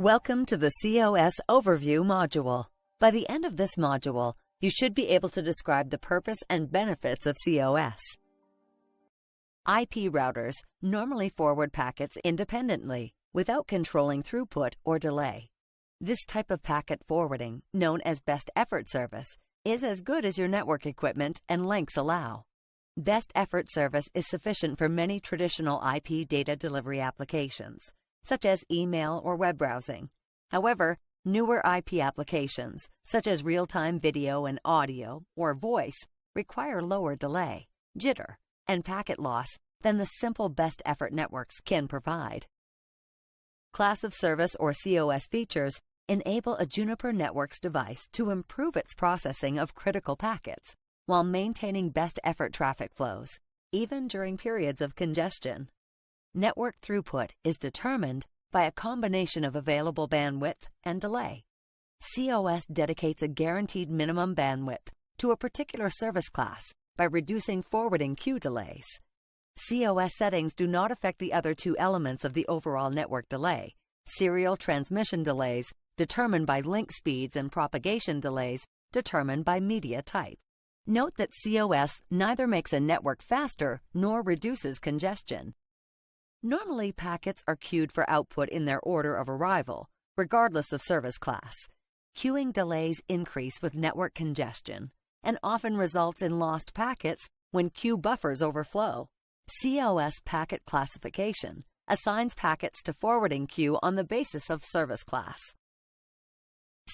Welcome to the COS Overview module. By the end of this module, you should be able to describe the purpose and benefits of COS. IP routers normally forward packets independently, without controlling throughput or delay. This type of packet forwarding, known as best effort service, is as good as your network equipment and links allow. Best effort service is sufficient for many traditional IP data delivery applications, such as email or web browsing. However, newer IP applications, such as real-time video and audio or voice, require lower delay, jitter, and packet loss than the simple best effort networks can provide. Class of service or COS features enable a Juniper Networks device to improve its processing of critical packets while maintaining best effort traffic flows, even during periods of congestion. Network throughput is determined by a combination of available bandwidth and delay. COS dedicates a guaranteed minimum bandwidth to a particular service class by reducing forwarding queue delays. COS settings do not affect the other two elements of the overall network delay: serial transmission delays determined by link speeds and propagation delays determined by media type. Note that COS neither makes a network faster nor reduces congestion. Normally, packets are queued for output in their order of arrival, regardless of service class. Queuing delays increase with network congestion and often results in lost packets when queue buffers overflow. COS packet classification assigns packets to forwarding queue on the basis of service class.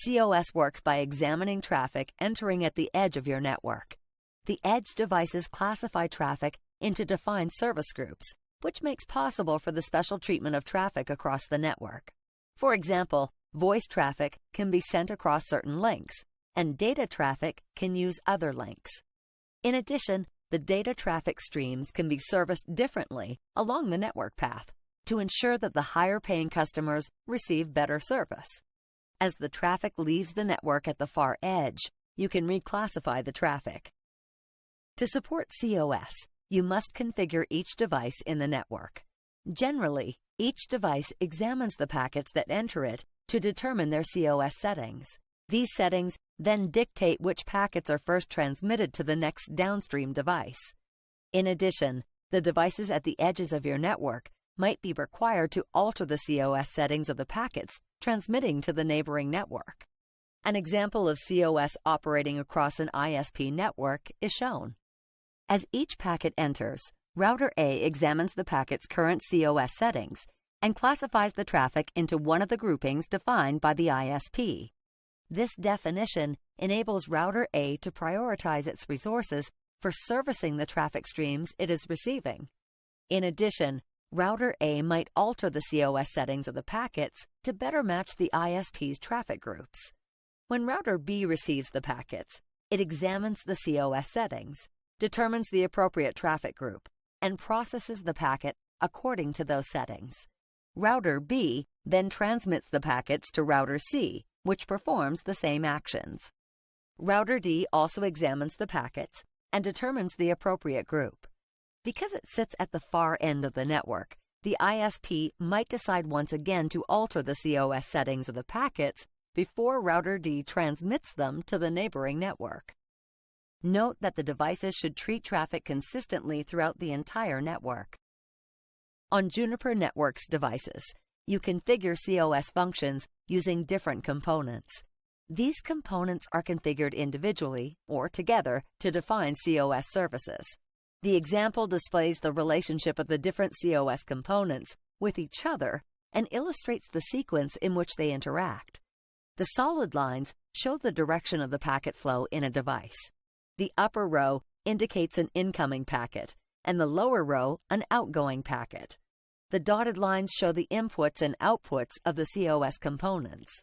COS works by examining traffic entering at the edge of your network. The edge devices classify traffic into defined service groups, which makes possible for the special treatment of traffic across the network. For example, voice traffic can be sent across certain links, and data traffic can use other links. In addition, the data traffic streams can be serviced differently along the network path to ensure that the higher-paying customers receive better service. As the traffic leaves the network at the far edge, you can reclassify the traffic. To support COS, you must configure each device in the network. Generally, each device examines the packets that enter it to determine their COS settings. These settings then dictate which packets are first transmitted to the next downstream device. In addition, the devices at the edges of your network might be required to alter the COS settings of the packets transmitting to the neighboring network. An example of COS operating across an ISP network is shown. As each packet enters, Router A examines the packet's current COS settings and classifies the traffic into one of the groupings defined by the ISP. This definition enables Router A to prioritize its resources for servicing the traffic streams it is receiving. In addition, Router A might alter the COS settings of the packets to better match the ISP's traffic groups. When Router B receives the packets, it examines the COS settings, determines the appropriate traffic group, and processes the packet according to those settings. Router B then transmits the packets to Router C, which performs the same actions. Router D also examines the packets and determines the appropriate group. Because it sits at the far end of the network, the ISP might decide once again to alter the COS settings of the packets before Router D transmits them to the neighboring network. Note that the devices should treat traffic consistently throughout the entire network. On Juniper Networks devices, you configure COS functions using different components. These components are configured individually or together to define COS services. The example displays the relationship of the different COS components with each other and illustrates the sequence in which they interact. The solid lines show the direction of the packet flow in a device. The upper row indicates an incoming packet, and the lower row an outgoing packet. The dotted lines show the inputs and outputs of the COS components.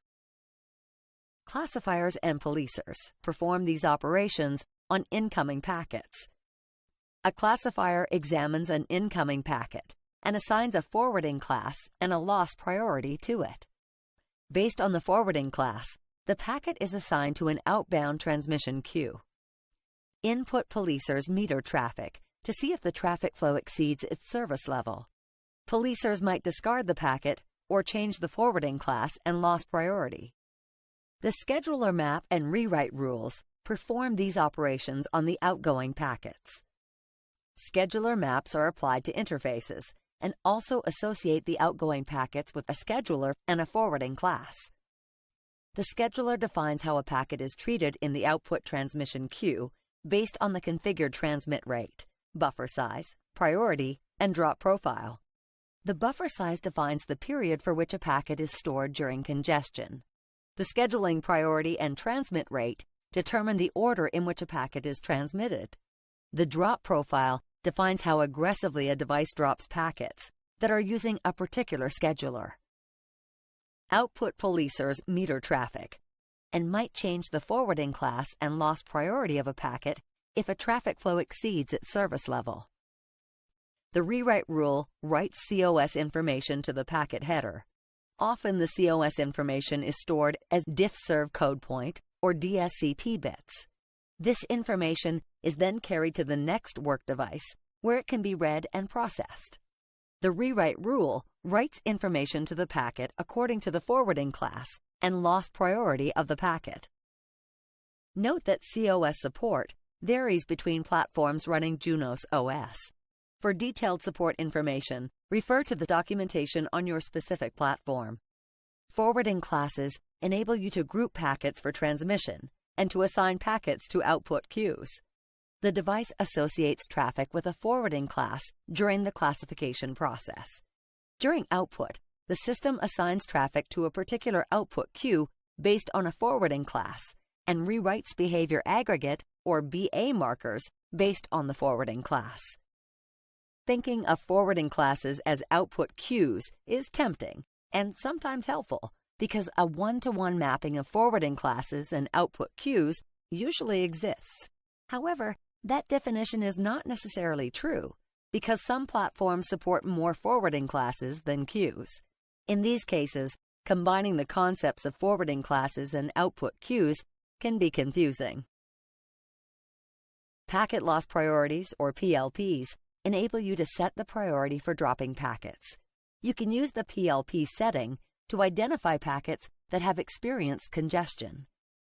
Classifiers and policers perform these operations on incoming packets. A classifier examines an incoming packet and assigns a forwarding class and a loss priority to it. Based on the forwarding class, the packet is assigned to an outbound transmission queue. Input policers meter traffic to see if the traffic flow exceeds its service level. Policers might discard the packet or change the forwarding class and lost priority. The scheduler map and rewrite rules perform these operations on the outgoing packets. Scheduler maps are applied to interfaces and also associate the outgoing packets with a scheduler and a forwarding class. The scheduler defines how a packet is treated in the output transmission queue based on the configured transmit rate, buffer size, priority, and drop profile. The buffer size defines the period for which a packet is stored during congestion. The scheduling priority and transmit rate determine the order in which a packet is transmitted. The drop profile defines how aggressively a device drops packets that are using a particular scheduler. Output policers meter traffic and might change the forwarding class and lost priority of a packet if a traffic flow exceeds its service level. The rewrite rule writes COS information to the packet header. Often the COS information is stored as diff-serve code point or DSCP bits. This information is then carried to the next work device where it can be read and processed. The rewrite rule writes information to the packet according to the forwarding class and lost priority of the packet. Note that COS support varies between platforms running Junos OS. For detailed support information, refer to the documentation on your specific platform. Forwarding classes enable you to group packets for transmission and to assign packets to output queues. The device associates traffic with a forwarding class during the classification process. During output, the system assigns traffic to a particular output queue based on a forwarding class and rewrites behavior aggregate or BA markers based on the forwarding class. Thinking of forwarding classes as output queues is tempting and sometimes helpful because a one-to-one mapping of forwarding classes and output queues usually exists. However, that definition is not necessarily true because some platforms support more forwarding classes than queues. In these cases, combining the concepts of forwarding classes and output queues can be confusing. Packet loss priorities, or PLPs, enable you to set the priority for dropping packets. You can use the PLP setting to identify packets that have experienced congestion.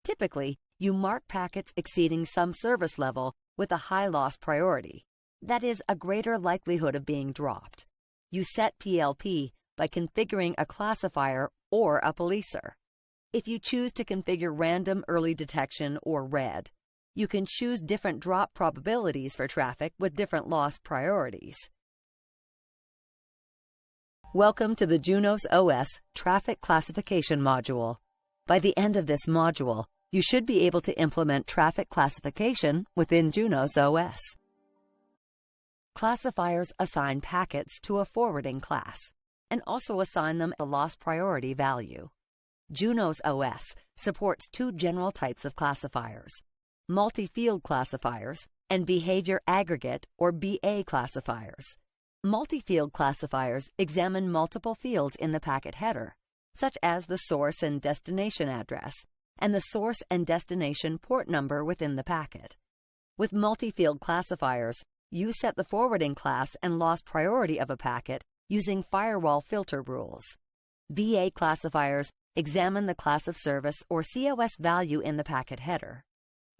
Typically, you mark packets exceeding some service level with a high loss priority, that is, a greater likelihood of being dropped. You set PLP by configuring a classifier or a policer. If you choose to configure random early detection or RED, you can choose different drop probabilities for traffic with different loss priorities. Welcome to the Junos OS Traffic Classification Module. By the end of this module, you should be able to implement traffic classification within Junos OS. Classifiers assign packets to a forwarding class and also assign them a loss priority value. Junos OS supports two general types of classifiers: multi-field classifiers and behavior aggregate or BA classifiers. Multi-field classifiers examine multiple fields in the packet header, such as the source and destination address and the source and destination port number within the packet. With multi-field classifiers, you set the forwarding class and loss priority of a packet using firewall filter rules. BA classifiers examine the class of service or COS value in the packet header.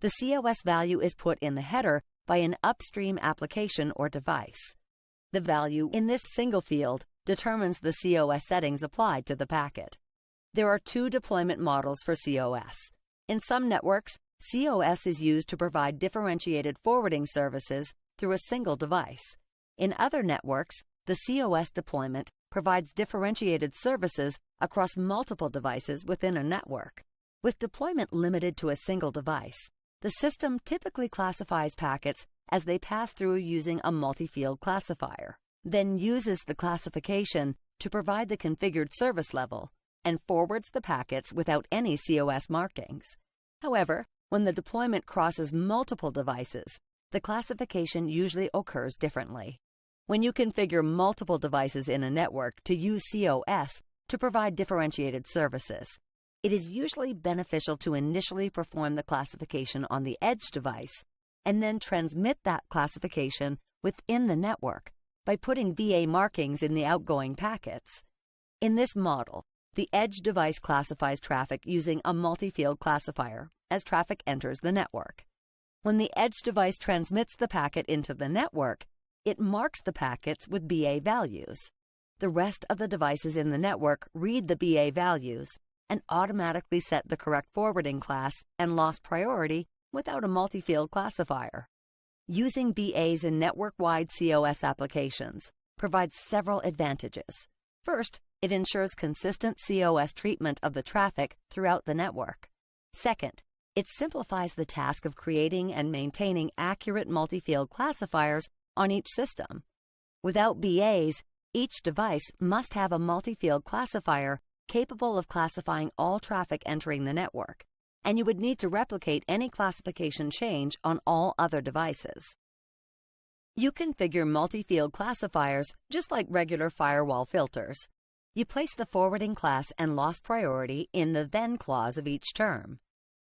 The COS value is put in the header by an upstream application or device. The value in this single field determines the COS settings applied to the packet. There are two deployment models for COS. In some networks, COS is used to provide differentiated forwarding services through a single device. In other networks, the COS deployment provides differentiated services across multiple devices within a network. With deployment limited to a single device, the system typically classifies packets as they pass through using a multi-field classifier, then uses the classification to provide the configured service level and forwards the packets without any COS markings. However, when the deployment crosses multiple devices, the classification usually occurs differently. When you configure multiple devices in a network to use COS to provide differentiated services, it is usually beneficial to initially perform the classification on the edge device and then transmit that classification within the network by putting BA markings in the outgoing packets. In this model, the edge device classifies traffic using a multi-field classifier as traffic enters the network. When the edge device transmits the packet into the network, it marks the packets with BA values. The rest of the devices in the network read the BA values and automatically set the correct forwarding class and loss priority without a multi-field classifier. Using BAs in network-wide COS applications provides several advantages. First, it ensures consistent COS treatment of the traffic throughout the network. Second, it simplifies the task of creating and maintaining accurate multi-field classifiers on each system. Without BAs, each device must have a multi-field classifier capable of classifying all traffic entering the network, and you would need to replicate any classification change on all other devices. You configure multi-field classifiers just like regular firewall filters. You place the forwarding class and loss priority in the then clause of each term.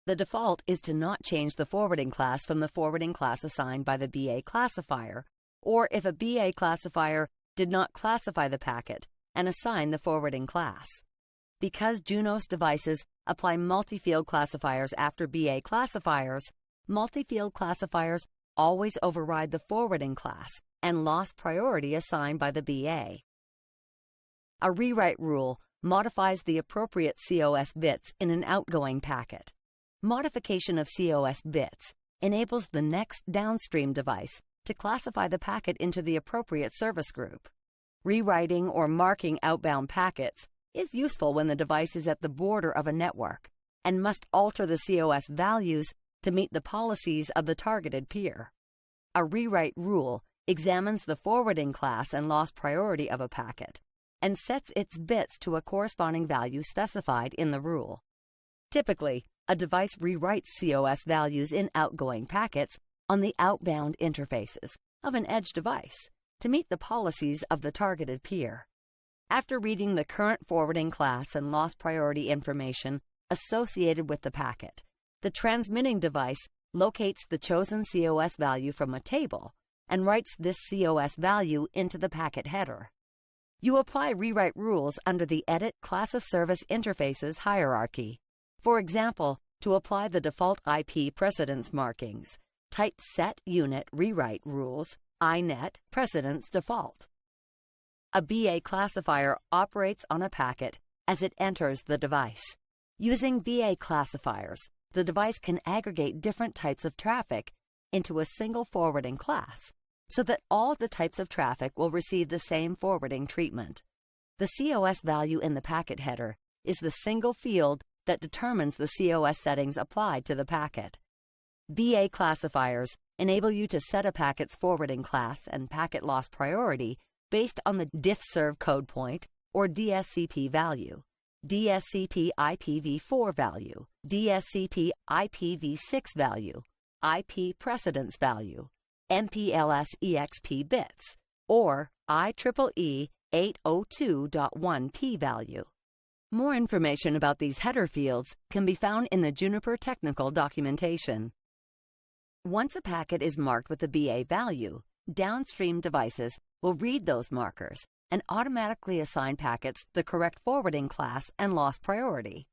The default is to not change the forwarding class from the forwarding class assigned by the BA classifier, or if a BA classifier did not classify the packet and assign the forwarding class. Because Junos devices apply multi-field classifiers after BA classifiers, multi-field classifiers always override the forwarding class and loss priority assigned by the BA. A rewrite rule modifies the appropriate COS bits in an outgoing packet. Modification of COS bits enables the next downstream device to classify the packet into the appropriate service group. Rewriting or marking outbound packets is useful when the device is at the border of a network and must alter the COS values to meet the policies of the targeted peer. A rewrite rule examines the forwarding class and loss priority of a packet and sets its bits to a corresponding value specified in the rule. Typically, a device rewrites COS values in outgoing packets on the outbound interfaces of an edge device to meet the policies of the targeted peer. After reading the current forwarding class and loss priority information associated with the packet, the transmitting device locates the chosen COS value from a table and writes this COS value into the packet header. You apply rewrite rules under the Edit Class of Service Interfaces hierarchy. For example, to apply the default IP precedence markings, type Set Unit Rewrite Rules INET Precedence Default. A BA classifier operates on a packet as it enters the device. Using BA classifiers, the device can aggregate different types of traffic into a single forwarding class so that all the types of traffic will receive the same forwarding treatment. The COS value in the packet header is the single field that determines the COS settings applied to the packet. BA classifiers enable you to set a packet's forwarding class and packet loss priority based on the diffserv code point or DSCP value, DSCP IPv4 value, DSCP IPv6 value, IP precedence value, MPLS EXP bits, or IEEE 802.1p value. More information about these header fields can be found in the Juniper technical documentation. Once a packet is marked with a BA value, downstream devices will read those markers and automatically assign packets the correct forwarding class and loss priority.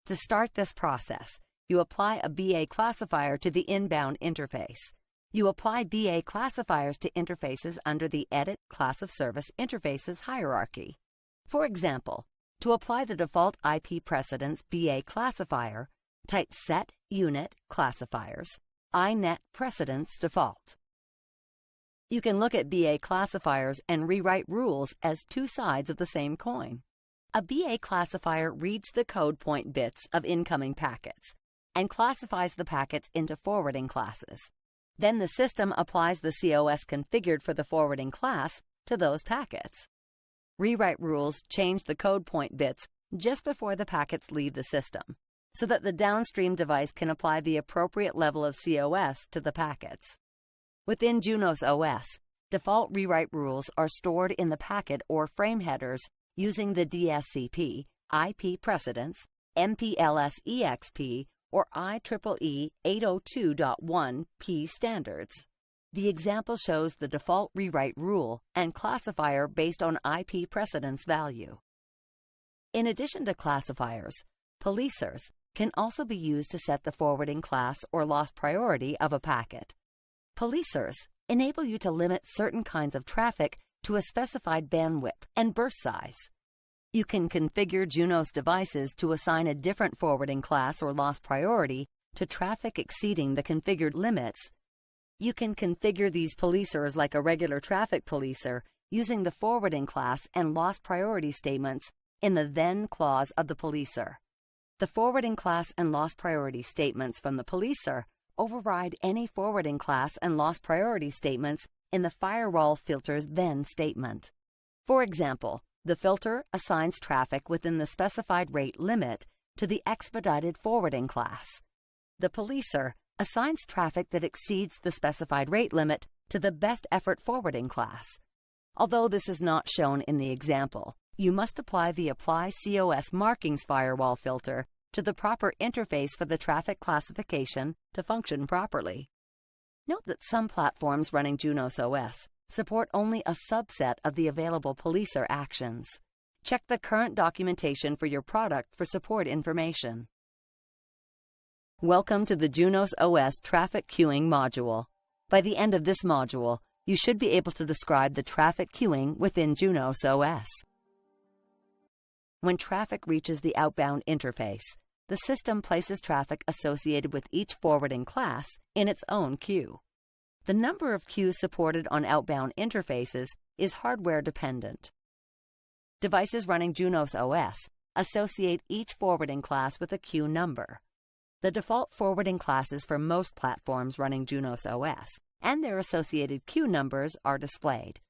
To start this process, you apply a BA classifier to the inbound interface. You apply BA classifiers to interfaces under the Edit Class of Service Interfaces hierarchy. For example, to apply the default IP precedence BA classifier, type Set Unit Classifiers INET Precedence Default. You can look at BA classifiers and rewrite rules as two sides of the same coin. A BA classifier reads the code point bits of incoming packets and classifies the packets into forwarding classes. Then the system applies the COS configured for the forwarding class to those packets. Rewrite rules change the code point bits just before the packets leave the system, so that the downstream device can apply the appropriate level of COS to the packets. Within Junos OS, default rewrite rules are stored in the packet or frame headers using the DSCP, IP precedence, MPLS EXP, or IEEE 802.1p standards. The example shows the default rewrite rule and classifier based on IP precedence value. In addition to classifiers, policers can also be used to set the forwarding class or loss priority of a packet. Policers enable you to limit certain kinds of traffic to a specified bandwidth and burst size. You can configure Junos devices to assign a different forwarding class or loss priority to traffic exceeding the configured limits. You can configure these policers like a regular traffic policer using the forwarding class and loss priority statements in the then clause of the policer. The forwarding class and loss priority statements from the policer override any forwarding class and loss priority statements in the firewall filter's then statement. For example, the filter assigns traffic within the specified rate limit to the expedited forwarding class. The policer assigns traffic that exceeds the specified rate limit to the best effort forwarding class. Although this is not shown in the example, you must apply the Apply COS Markings firewall filter to the proper interface for the traffic classification to function properly. Note that some platforms running Junos OS support only a subset of the available policer actions. Check the current documentation for your product for support information. Welcome to the Junos OS Traffic Queuing module. By the end of this module, you should be able to describe the traffic queuing within Junos OS. When traffic reaches the outbound interface, the system places traffic associated with each forwarding class in its own queue. The number of queues supported on outbound interfaces is hardware dependent. Devices running Junos OS associate each forwarding class with a queue number. The default forwarding classes for most platforms running Junos OS and their associated queue numbers are displayed.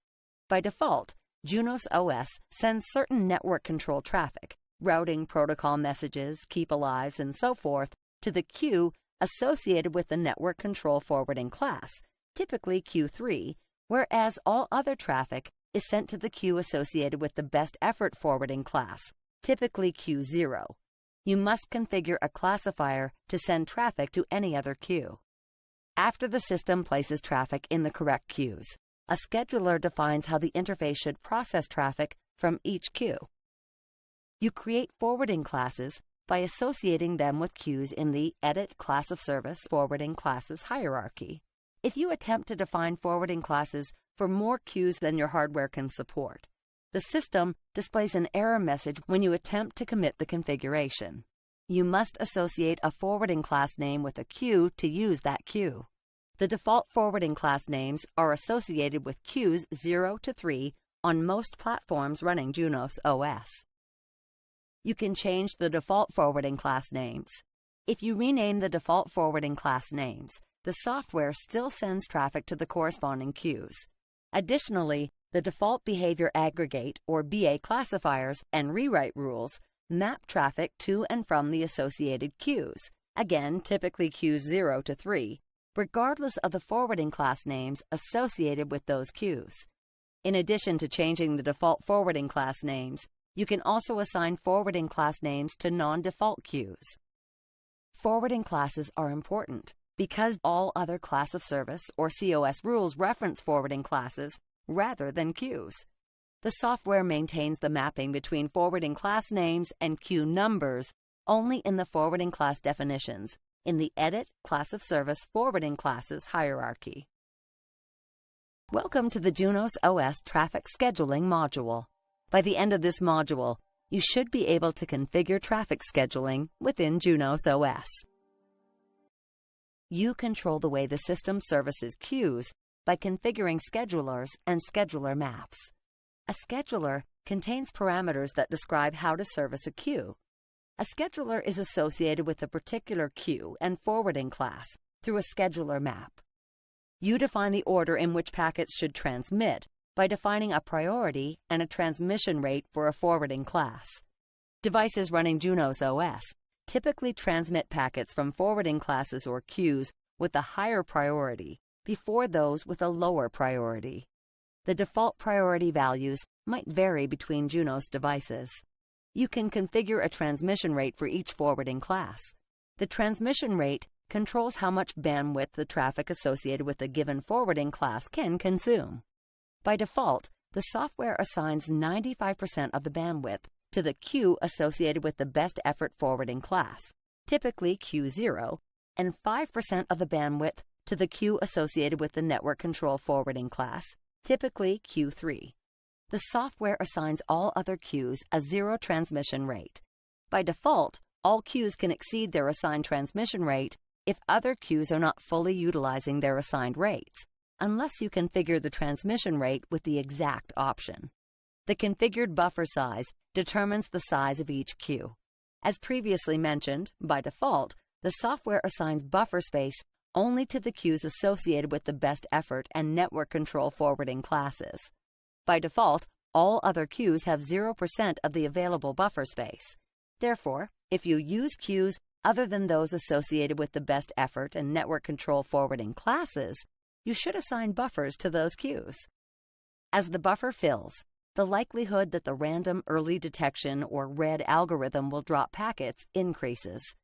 By default, Junos OS sends certain network control traffic, routing protocol messages, keep alives, and so forth, to the queue associated with the network control forwarding class, typically Q3, whereas all other traffic is sent to the queue associated with the best effort forwarding class, typically Q0. You must configure a classifier to send traffic to any other queue. After the system places traffic in the correct queues, a scheduler defines how the interface should process traffic from each queue. You create forwarding classes by associating them with queues in the Edit Class of Service Forwarding Classes hierarchy. If you attempt to define forwarding classes for more queues than your hardware can support, the system displays an error message when you attempt to commit the configuration. You must associate a forwarding class name with a queue to use that queue. The default forwarding class names are associated with queues 0 to 3 on most platforms running Junos OS. You can change the default forwarding class names. If you rename the default forwarding class names, the software still sends traffic to the corresponding queues. Additionally, the default behavior aggregate or BA classifiers and rewrite rules map traffic to and from the associated queues, again typically queues 0 to 3, regardless of the forwarding class names associated with those queues. In addition to changing the default forwarding class names, you can also assign forwarding class names to non-default queues. Forwarding classes are important because all other class of service or COS rules reference forwarding classes rather than queues. The software maintains the mapping between forwarding class names and queue numbers only in the forwarding class definitions in the Edit Class of Service Forwarding Classes hierarchy. Welcome to the Junos OS Traffic Scheduling module. By the end of this module, you should be able to configure traffic scheduling within Junos OS. You control the way the system services queues by configuring schedulers and scheduler maps. A scheduler contains parameters that describe how to service a queue. A scheduler is associated with a particular queue and forwarding class through a scheduler map. You define the order in which packets should transmit by defining a priority and a transmission rate for a forwarding class. Devices running Junos OS typically transmit packets from forwarding classes or queues with a higher priority before those with a lower priority. The default priority values might vary between Junos devices. You can configure a transmission rate for each forwarding class. The transmission rate controls how much bandwidth the traffic associated with a given forwarding class can consume. By default, the software assigns 95% of the bandwidth to the queue associated with the best effort forwarding class, typically Q0, and 5% of the bandwidth to the queue associated with the network control forwarding class, typically Q3. The software assigns all other queues a zero transmission rate. By default, all queues can exceed their assigned transmission rate if other queues are not fully utilizing their assigned rates, unless you configure the transmission rate with the exact option. The configured buffer size determines the size of each queue. As previously mentioned, by default, the software assigns buffer space only to the queues associated with the best effort and network control forwarding classes. By default, all other queues have 0% of the available buffer space. Therefore, if you use queues other than those associated with the best effort and network control forwarding classes, you should assign buffers to those queues. As the buffer fills, the likelihood that the random early detection or RED algorithm will drop packets increases.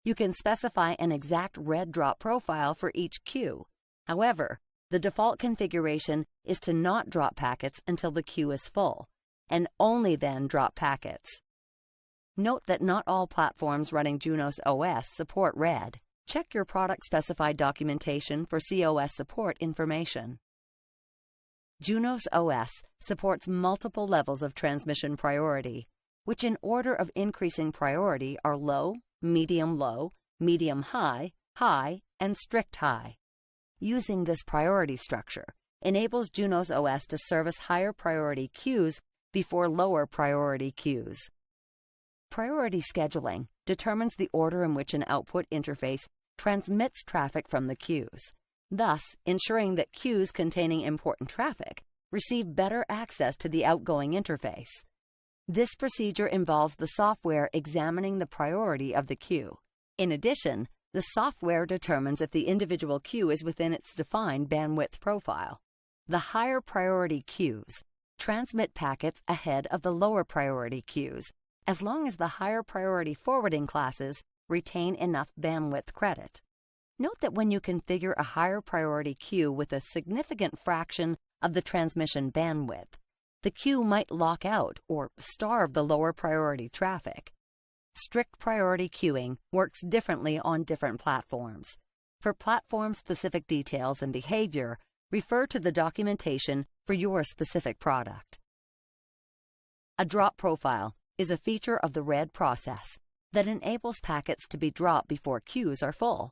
You can specify an exact RED drop profile for each queue. However, the default configuration is to not drop packets until the queue is full, and only then drop packets. Note that not all platforms running Junos OS support RED. Check your product-specified documentation for COS support information. Junos OS supports multiple levels of transmission priority, which in order of increasing priority are low, medium, high, and strict high. Using this priority structure enables Junos OS to service higher priority queues before lower priority queues. Priority scheduling determines the order in which an output interface transmits traffic from the queues, thus ensuring that queues containing important traffic receive better access to the outgoing interface. This procedure involves the software examining the priority of the queue. In addition, the software determines if the individual queue is within its defined bandwidth profile. The higher priority queues transmit packets ahead of the lower priority queues, as long as the higher priority forwarding classes retain enough bandwidth credit. Note that when you configure a higher priority queue with a significant fraction of the transmission bandwidth, the queue might lock out or starve the lower priority traffic. Strict priority queuing works differently on different platforms. For platform-specific details and behavior, refer to the documentation for your specific product. A drop profile is a feature of the RED process that enables packets to be dropped before queues are full.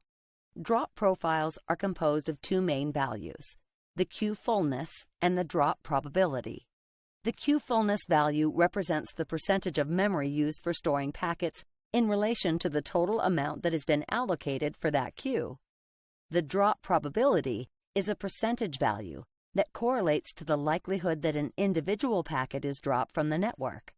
Drop profiles are composed of two main values, the queue fullness and the drop probability. The queue fullness value represents the percentage of memory used for storing packets in relation to the total amount that has been allocated for that queue. The drop probability is a percentage value that correlates to the likelihood that an individual packet is dropped from the network.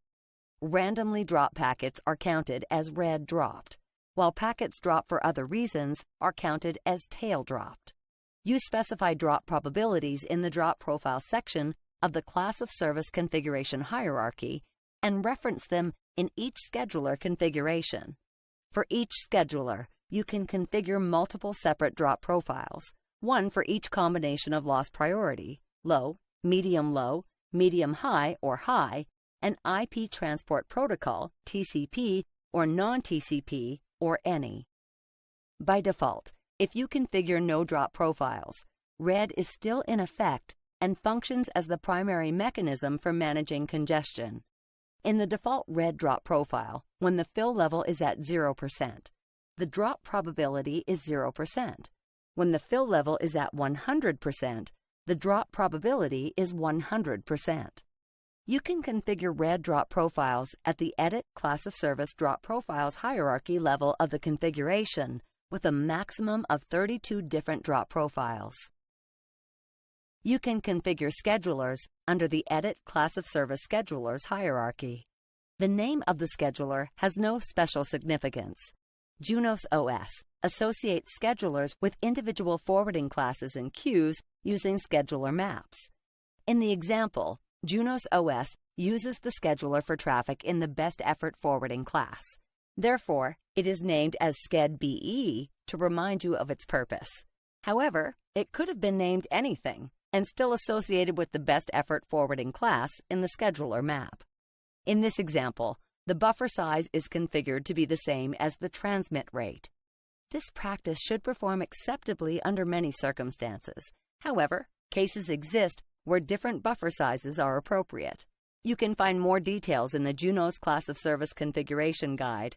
Randomly dropped packets are counted as RED dropped, while packets dropped for other reasons are counted as tail dropped. You specify drop probabilities in the drop profile section of the class of service configuration hierarchy and reference them in each scheduler configuration. For each scheduler, you can configure multiple separate drop profiles, one for each combination of loss priority, low, medium high, or high, and IP Transport Protocol, TCP, or non-TCP, or any. By default, if you configure no drop profiles, RED is still in effect and functions as the primary mechanism for managing congestion. In the default RED drop profile, when the fill level is at 0%, the drop probability is 0%. When the fill level is at 100%, the drop probability is 100%. You can configure RED drop profiles at the Edit Class of Service Drop Profiles hierarchy level of the configuration, with a maximum of 32 different drop profiles. You can configure schedulers under the Edit Class of Service Schedulers hierarchy. The name of the scheduler has no special significance. Junos OS associates schedulers with individual forwarding classes and queues using scheduler maps. In the example, Junos OS uses the scheduler for traffic in the best effort forwarding class. Therefore, it is named as SCHED-BE to remind you of its purpose. However, it could have been named anything and still associated with the best effort forwarding class in the scheduler map. In this example, the buffer size is configured to be the same as the transmit rate. This practice should perform acceptably under many circumstances. However, cases exist where different buffer sizes are appropriate. You can find more details in the Junos Class of Service Configuration Guide.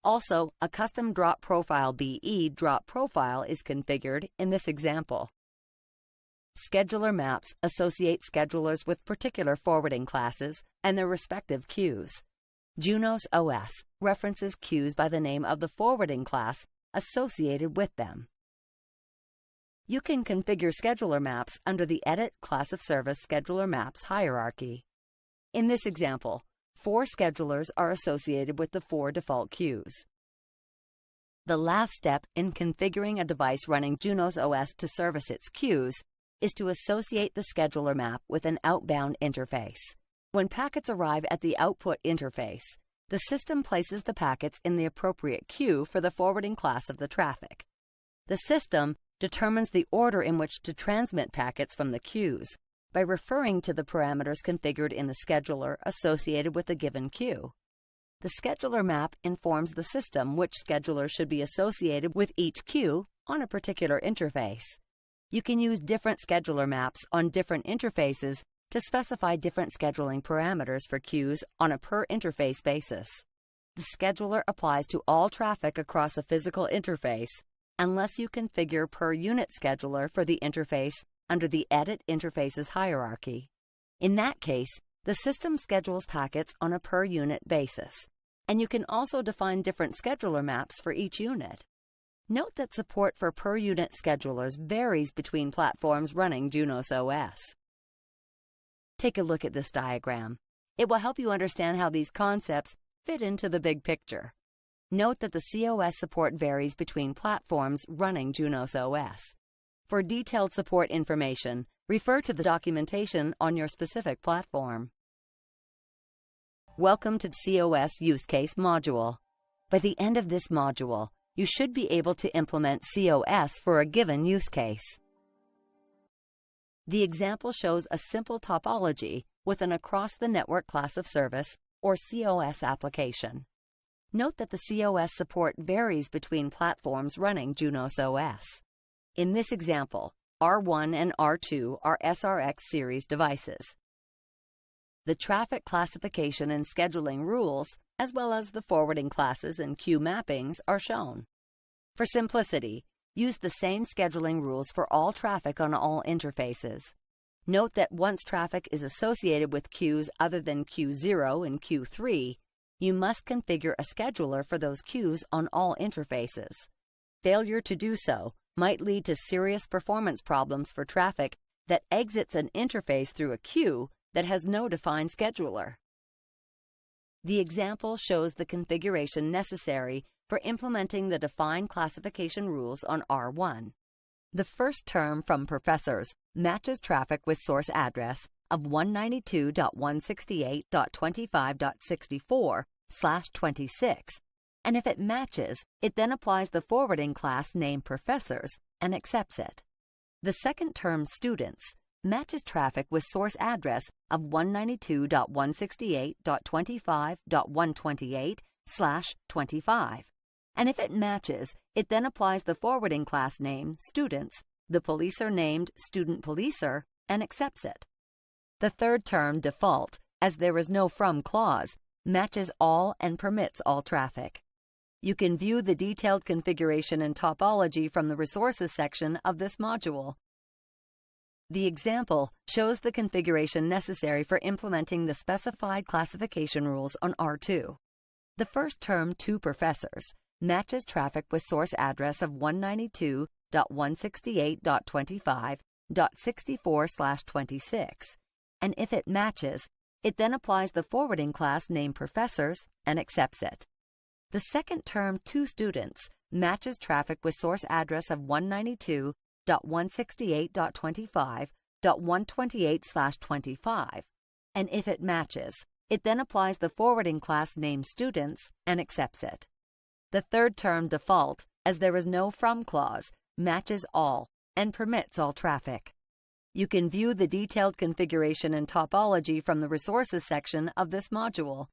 Also, a custom drop profile BE drop profile is configured in this example. Scheduler maps associate schedulers with particular forwarding classes and their respective queues. Junos OS references queues by the name of the forwarding class associated with them. You can configure scheduler maps under the Edit Class of Service Scheduler Maps hierarchy. In this example, 4 schedulers are associated with the 4 default queues. The last step in configuring a device running Junos OS to service its queues is to associate the scheduler map with an outbound interface. When packets arrive at the output interface, the system places the packets in the appropriate queue for the forwarding class of the traffic. The system determines the order in which to transmit packets from the queues by referring to the parameters configured in the scheduler associated with a given queue. The scheduler map informs the system which scheduler should be associated with each queue on a particular interface. You can use different scheduler maps on different interfaces to specify different scheduling parameters for queues on a per-interface basis. The scheduler applies to all traffic across a physical interface unless you configure per-unit scheduler for the interface under the Edit Interfaces hierarchy. In that case, the system schedules packets on a per-unit basis, and you can also define different scheduler maps for each unit. Note that support for per-unit schedulers varies between platforms running Junos OS. Take a look at this diagram. It will help you understand how these concepts fit into the big picture. Note that the COS support varies between platforms running Junos OS. For detailed support information, refer to the documentation on your specific platform. Welcome to COS Use Case Module. By the end of this module, you should be able to implement COS for a given use case. The example shows a simple topology with an across-the-network class of service, or COS application. Note that the COS support varies between platforms running Junos OS. In this example, R1 and R2 are SRX series devices. The traffic classification and scheduling rules, as well as the forwarding classes and queue mappings, are shown. For simplicity, use the same scheduling rules for all traffic on all interfaces. Note that once traffic is associated with queues other than Q0 and Q3, you must configure a scheduler for those queues on all interfaces. Failure to do so might lead to serious performance problems for traffic that exits an interface through a queue that has no defined scheduler. The example shows the configuration necessary for implementing the defined classification rules on R1. The first term from professors matches traffic with source address of 192.168.25.64/26, and if it matches, it then applies the forwarding class name professors and accepts it. The second term students matches traffic with source address of 192.168.25.128/25. And if it matches, it then applies the forwarding class name students, the policer named student policer, and accepts it. The third term default, as there is no from clause, matches all and permits all traffic. You can view the detailed configuration and topology from the resources section of this module. The example shows the configuration necessary for implementing the specified classification rules on R2. The first term to professors matches traffic with source address of 192.168.25.64/26, and if it matches, it then applies the forwarding class name professors and accepts it. The second term to students matches traffic with source address of 192.168.25.128/25, and if it matches, it then applies the forwarding class name students and accepts it. The third term default, as there is no from clause, matches all and permits all traffic. You can view the detailed configuration and topology from the resources section of this module.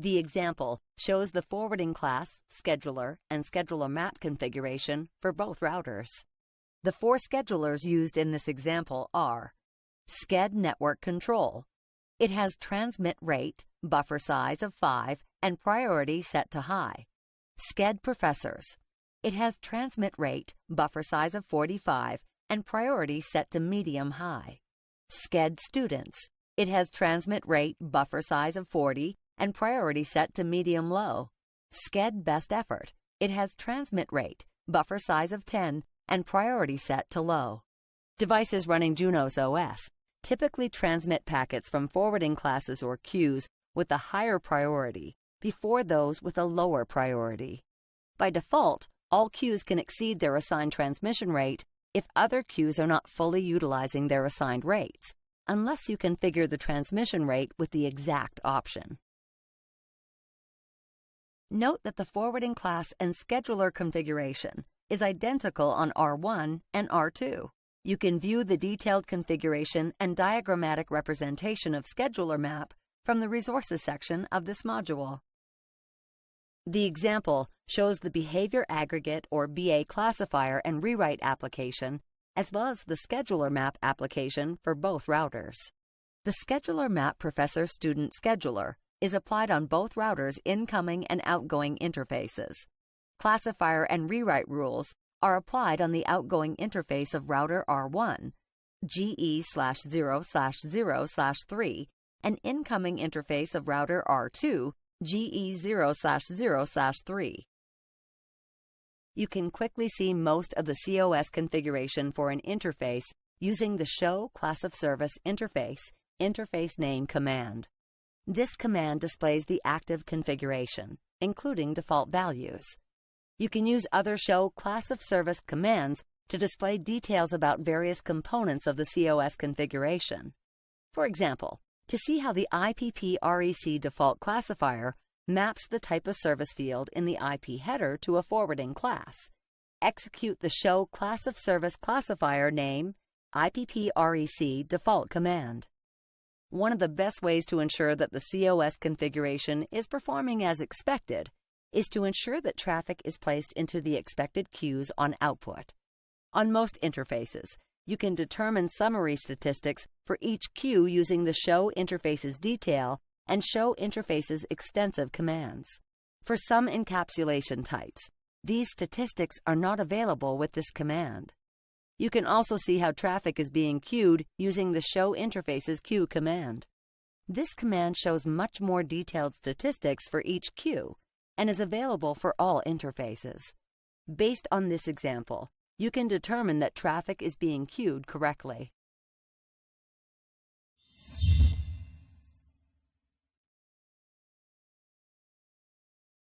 The example shows the forwarding class, scheduler, and scheduler map configuration for both routers. The 4 schedulers used in this example are Sched Network Control. It has transmit rate, buffer size of 5, and priority set to high. Sched Professors. It has transmit rate, buffer size of 45, and priority set to medium-high. Sched Students. It has transmit rate, buffer size of 40, and priority set to medium-low. Sched Best Effort. It has transmit rate, buffer size of 10, and priority set to low. Devices running Junos OS typically transmit packets from forwarding classes or queues with a higher priority before those with a lower priority. By default, all queues can exceed their assigned transmission rate if other queues are not fully utilizing their assigned rates, unless you configure the transmission rate with the exact option. Note that the forwarding class and scheduler configuration is identical on R1 and R2. You can view the detailed configuration and diagrammatic representation of scheduler map from the Resources section of this module. The example shows the Behavior Aggregate or BA classifier and rewrite application, as well as the Scheduler Map application for both routers. The Scheduler Map Professor-Student Scheduler is applied on both routers' incoming and outgoing interfaces. Classifier and rewrite rules are applied on the outgoing interface of router R1, GE/0/0/3, and incoming interface of router R2, GE0/0/3. You can quickly see most of the COS configuration for an interface using the Show Class of Service Interface Name command. This command displays the active configuration, including default values. You can use other Show Class of Service commands to display details about various components of the COS configuration. For example, to see how the IPP-REC default classifier maps the type of service field in the IP header to a forwarding class, execute the Show Class of Service classifier name IPP-REC default command. One of the best ways to ensure that the COS configuration is performing as expected is to ensure that traffic is placed into the expected queues on output. On most interfaces, you can determine summary statistics for each queue using the Show Interfaces Detail and Show Interfaces Extensive commands. For some encapsulation types, these statistics are not available with this command. You can also see how traffic is being queued using the Show Interfaces Queue command. This command shows much more detailed statistics for each queue and is available for all interfaces. Based on this example, you can determine that traffic is being queued correctly.